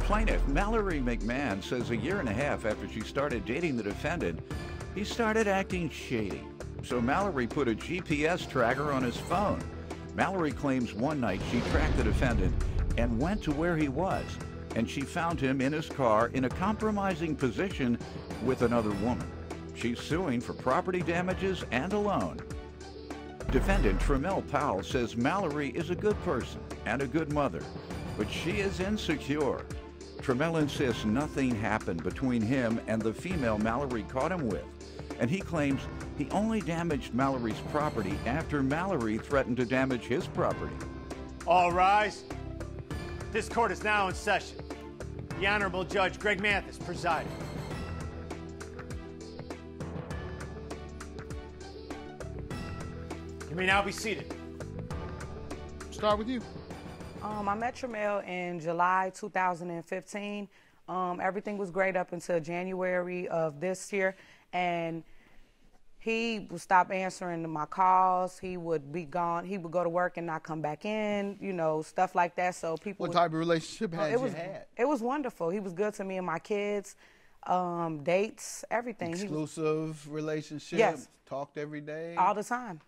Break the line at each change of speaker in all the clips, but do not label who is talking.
Plaintiff Mallory McMahon says a year and a half after she started dating the defendant, he started acting shady. So Mallory put a GPS tracker on his phone. Mallory claims one night she tracked the defendant and went to where he was, and she found him in his car in a compromising position with another woman. She's suing for property damages and a loan. Defendant Tremel Powell says Mallory is a good person and a good mother, but she is insecure. Tremel insists nothing happened between him and the female Mallory caught him with, and he claims he only damaged Mallory's property after Mallory threatened to damage his property.
All rise. This court is now in session. The Honorable Judge Greg Mathis presiding. You may now be seated.
Start with you.
I met Tremel in July 2015. Everything was great up until January of this year, and he would stop answering my calls. He would be gone. He would go to work and not come back in, you know, stuff like that. So people.
What type of relationship had you had?
It was wonderful. He was good to me and my kids, dates, everything.
Exclusive relationship?
Yes.
Talked every day?
All the time.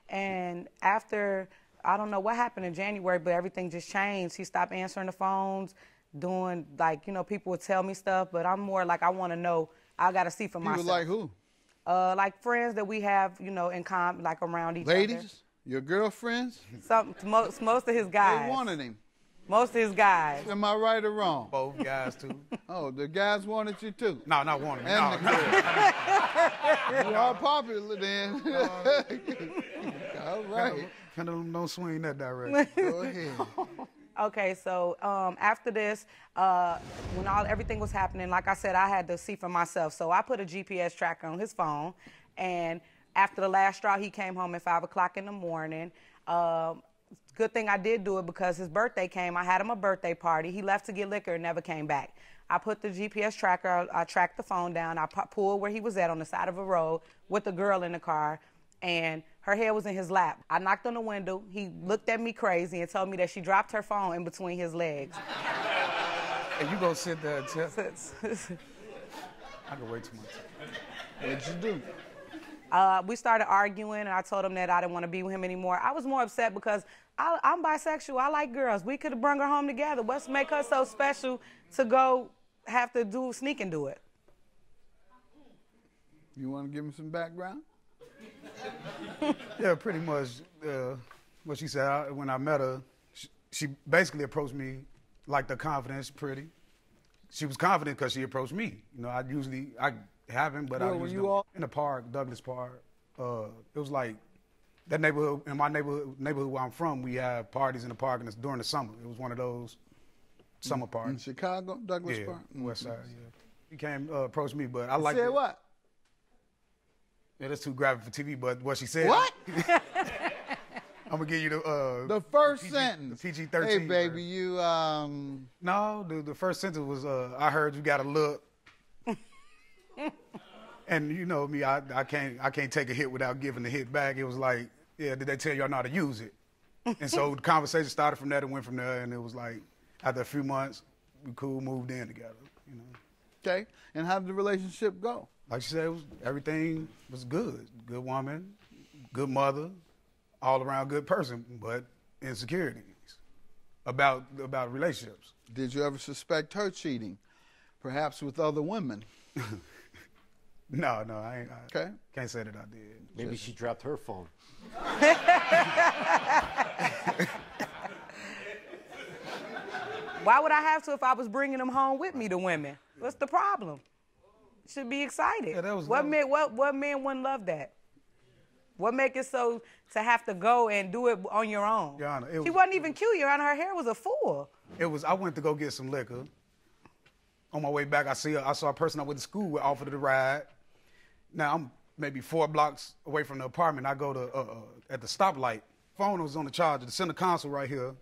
And after, I don't know what happened in January, but everything just changed. He stopped answering the phones, doing, like, you know, people would tell me stuff, but I'm more like, I want to know. I got to see for myself.
People like who?
Like friends that we have, you know, in common, like around each other.
Ladies? Your girlfriends?
Most of his guys.
They wanted him.
Most of his guys.
Am I right or wrong?
Both guys, too.
Oh, the guys wanted you, too?
No, not wanting me.
And
No.
the girls. You are popular, then. All right.
Pendulum don't swing that direction.
Go ahead.
Okay, so after this, when everything was happening, like I said, I had to see for myself. So I put a GPS tracker on his phone, and after the last straw, he came home at 5 o'clock in the morning. Good thing I did do it because his birthday came. I had him a birthday party. He left to get liquor and never came back. I put the GPS tracker, I tracked the phone down. I pulled where he was at on the side of a road with a girl in the car, and her head was in his lap. I knocked on the window. He looked at me crazy and told me that she dropped her phone in between his legs.
And you go sit there and tell. I can wait too much.
What'd you do?
We started arguing, and I told him that I didn't want to be with him anymore. I was more upset because I'm bisexual. I like girls. We could have brought her home together. What's make her so special to go have to sneak and do it?
You want to give him some background?
Yeah, pretty much what she said. When I met her, she basically approached me like the confidence pretty. She was confident because she approached me. You know, I haven't, but
Where
I
were
usually
you all?
in the park, Douglas Park. It was like that neighborhood. In my neighborhood where I'm from, we have parties in the park, and it's during the summer. It was one of those summer
In
parties.
Chicago, Douglas
Yeah,
Park?
West Side. Yeah, he came approached me, but I like.
Said what?
Yeah, that's too graphic for TV, but what she said.
What?
I'm gonna give you
The first sentence.
The PG-13.
Hey, baby, you,
No, the first sentence was, I heard you got a look. And you know me, I can't take a hit without giving the hit back. It was like, yeah, did they tell you I know how to use it? And so the conversation started from there and went from there, and it was like, after a few months, we cool, moved in together, you know.
okay. And how did the relationship go?
Like she said, everything was good. Good woman, good mother, all around good person, but insecurities about relationships.
Did you ever suspect her cheating, perhaps with other women?
No, I
Okay.
can't say that I did.
Maybe she dropped her phone.
Why would I have to if I was bringing them home with me to women? What's the problem? Should be excited.
Yeah,
what man wouldn't love that? What make it so to have to go and do it on your own?
Your Honor,
she wasn't even cute, Your Honor. Her hair was a fool.
I went to go get some liquor. On my way back, I saw a person I went to school with offered it a ride. Now I'm maybe 4 blocks away from the apartment. I go to at the stoplight. Phone was on the charger. The center console right here.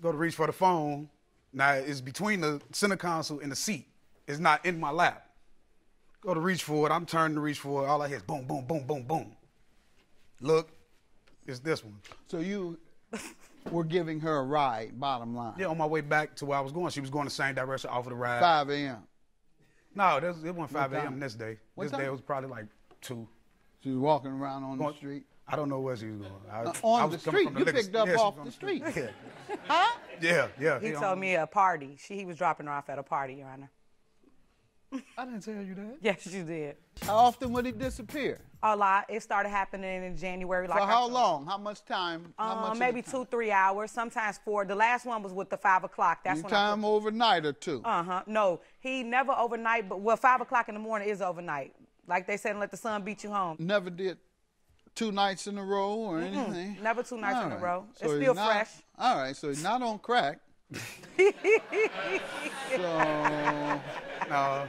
Go to reach for the phone. Now it's between the center console and the seat. It's not in my lap. Go to reach for it. I'm turning to reach for it. All I hear is boom, boom, boom, boom, boom. Look, it's this one.
So you were giving her a ride, bottom line.
Yeah, on my way back to where I was going. She was going the same direction, offered a ride.
5 a.m.
No, it wasn't 5
time?
a.m. this day.
What
This
time?
day it was probably like 2.
She was walking around on the street.
I don't know where she was going. I
On
was
the
coming
street?
from the
You
liquor-
picked up
yeah, she
off
was
the
on
street?
Yeah,
Huh?
yeah.
He told me a party. He was dropping her off at a party, Your Honor.
I didn't tell you that.
Yes, you did.
How often would he disappear?
A lot. It started happening in January. Like
For
I
how
told-
long? How much time? How much of the
Maybe
time?
2-3 hours. Sometimes 4. The last one was with the 5 o'clock. That's
Any
when I
time overnight or two?
No, he never overnight. But 5 o'clock in the morning is overnight. Like they said, let the sun beat you home.
Never did 2 nights in a row or anything?
Never 2 nights
All
in a
right.
row.
So
It's
he's
still
not-
fresh.
All right, so he's not on crack. So
No,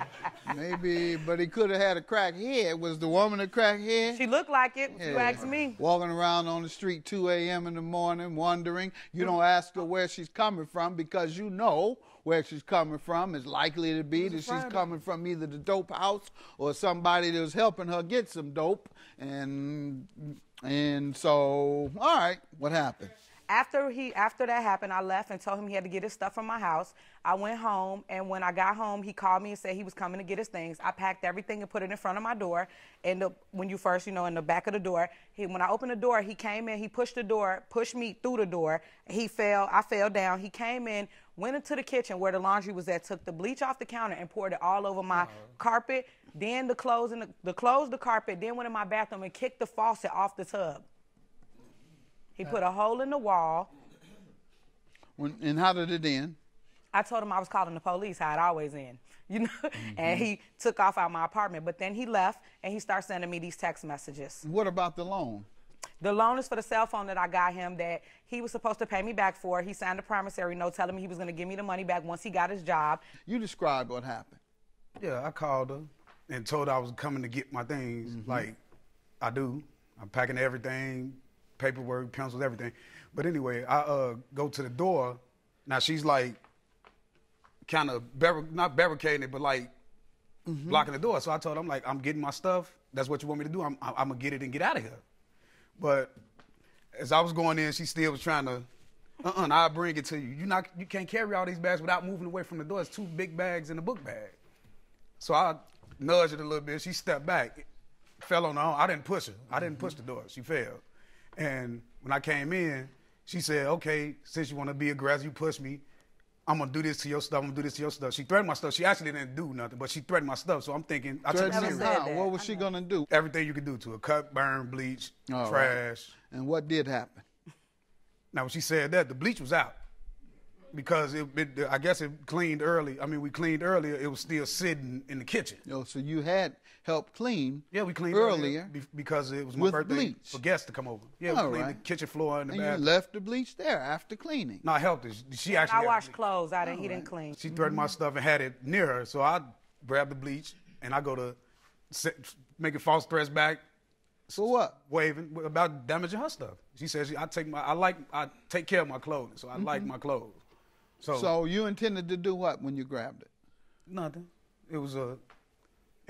maybe, but he could have had a crack head. Was the woman a crack head?
She looked like it, if you ask me.
Walking around on the street 2 a.m. in the morning, wondering. You don't ask her where she's coming from because you know where she's coming from. It's likely to be that she's coming from either the dope house or somebody that was helping her get some dope. And so, all right, what happened?
After that happened, I left and told him he had to get his stuff from my house. I went home, and when I got home, he called me and said he was coming to get his things. I packed everything and put it in front of my door. And when you first, in the back of the door, when I opened the door, he came in, he pushed me through the door. I fell down. He came in, went into the kitchen where the laundry was at, took the bleach off the counter and poured it all over my carpet, then the clothes, the carpet, then went in my bathroom and kicked the faucet off the tub. He put a hole in the wall.
And how did it end?
I told him I was calling the police, how it always ends, and he took off out my apartment. But then he left, and he started sending me these text messages.
What about the loan?
The loan is for the cell phone that I got him that he was supposed to pay me back for. He signed a promissory note telling me he was going to give me the money back once he got his job.
You describe what happened.
yeah, I called her and told her I was coming to get my things. Like I do. I'm packing everything, paperwork, pencils, everything. But anyway, I go to the door. Now she's like kind of not barricading it, but like blocking the door. So I told her, I'm getting my stuff. That's what you want me to do. I'm gonna get it and get out of here. But as I was going in, she still was trying to, I'll bring it to you. You can't carry all these bags without moving away from the door. It's 2 big bags in a book bag. So I nudged it a little bit. She stepped back, fell on her own. I didn't push her. I didn't push the door. She fell. And when I came in, she said, okay, since you want to be aggressive, you push me, I'm going to do this to your stuff, I'm going to do this to your stuff. She threatened my stuff. She actually didn't do nothing, but she threatened my stuff. So I'm thinking, I took it
Threatening
serious.
how? What was she going to do?
Everything you could do to her. Cut, burn, bleach,
All
trash.
right. And what did happen?
Now, when she said that, the bleach was out. Because I guess it cleaned early. I mean, we cleaned earlier. It was still sitting in the kitchen.
So you had helped clean.
Yeah, we cleaned
earlier
because it was my
with
birthday
bleach.
for guests to come over. Yeah, we
All
cleaned
right.
the kitchen floor and the
And you
bathroom.
left the bleach there after cleaning.
No, I helped her. She actually
I
had
washed
bleach.
clothes. He didn't clean.
She threatened my stuff and had it near her. So I grabbed the bleach and I go to making false threats back,
For what?
waving about damaging her stuff. She says I take care of my clothing, so I like my clothes.
So you intended to do what when you grabbed it?
Nothing. It was a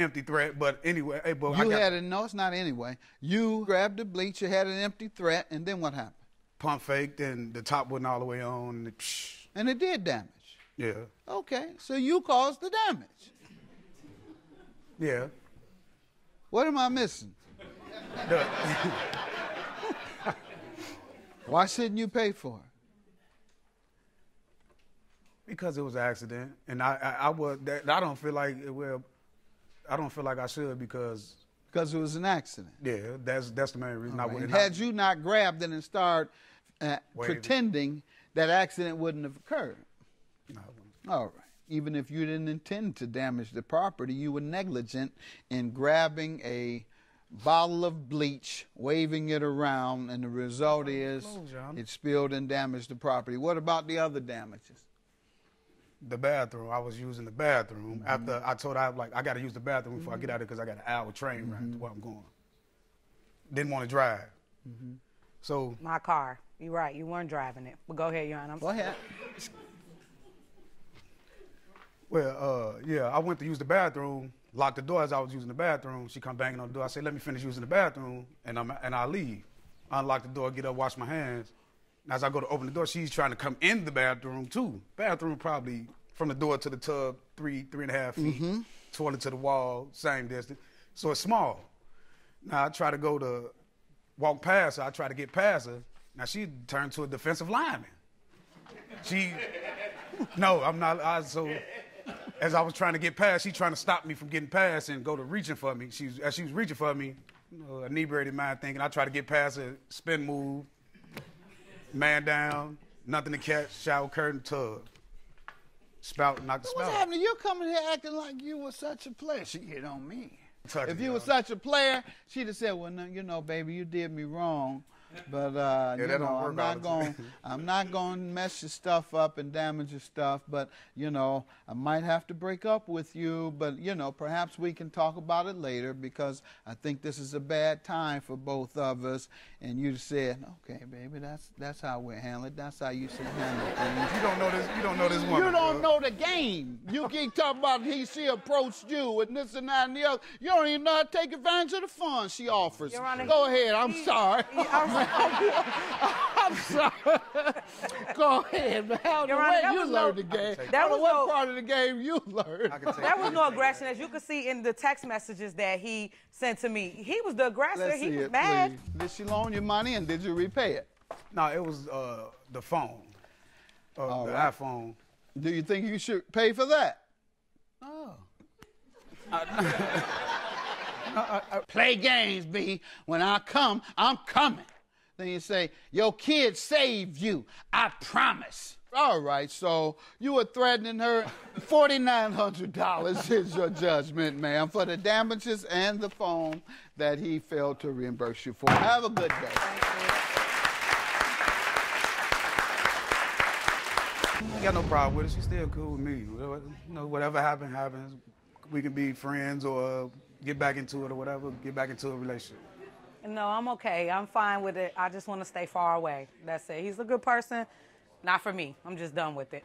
empty threat, but anyway. Hey, but
No, it's not anyway. You grabbed the bleach, you had an empty threat, and then what happened?
pump faked and the top wasn't all the way on. And
And it did damage.
yeah.
Okay, so you caused the damage.
Yeah.
What am I missing?
The-
Why shouldn't you pay for it?
Because it was an accident, and I don't feel like I don't feel like I should because
Because it was an accident.
yeah, that's the main reason I
Right.
wouldn't.
And had you not grabbed it and started
Waving.
pretending that accident wouldn't have occurred.
No, I wouldn't.
All right. Even if you didn't intend to damage the property, you were negligent in grabbing a bottle of bleach, waving it around, and the result is it spilled and damaged the property. What about the other damages?
The bathroom. I was using the bathroom after I told her I got to use the bathroom before I get out of there because I got an hour train ride to where I'm going. Didn't want to drive. So
My car. You're right. You weren't driving it. But go ahead, Your Honor.
Go ahead.
yeah, I went to use the bathroom, locked the door as I was using the bathroom. She come banging on the door. I said, let me finish using the bathroom, and I leave. I unlock the door, get up, wash my hands. As I go to open the door, she's trying to come in the bathroom too. Bathroom probably from the door to the tub, 3.5 feet. Toilet to the wall, same distance. So it's small. Now I try to walk past her. I try to get past her. Now she turned to a defensive lineman. No, I'm not. So as I was trying to get past, she trying to stop me from getting past and go to reaching for me. As she was reaching for me, inebriated mind thinking, I try to get past her, spin move, man down, nothing to catch, shower curtain, tub. Spout, knock the spout.
What's happening? You're coming here acting like you were such a player. She hit on me.
Touching,
If you were such a player, she'd have said, well, no, you know, baby, you did me wrong. But, you know, I'm not going to mess your stuff up and damage your stuff. But, you know, I might have to break up with you. But, you know, perhaps we can talk about it later because I think this is a bad time for both of us. And you said, okay, baby, that's how we handle it. That's how you should handle things.
You don't know this. You don't know this woman.
You don't know the game. You keep talking about she approached you and this and that and the other. You don't even know how to take advantage of the fun she offers. Go ahead. I'm sorry. I'm sorry. Go ahead, man. You learned the game. What part of the game you learned?
There was no aggression. As you could see in the text messages that he sent to me, he was the aggressor. He was mad.
Please. Did she loan you money and did you repay it?
No, it was the phone, the iPhone.
Do you think you should pay for that?
Oh.
Play games, B. When I come, I'm coming. Then you say, your kid saved you. I promise. All right, so you were threatening her. $4,900 is your judgment, ma'am, for the damages and the phone that he failed to reimburse you for. Have a good day.
I got no problem with it. She's still cool with me. You know, whatever happens. We can be friends or get back into it or whatever, get back into a relationship.
No, I'm okay. I'm fine with it. I just want to stay far away. That's it. He's a good person. Not for me. I'm just done with it.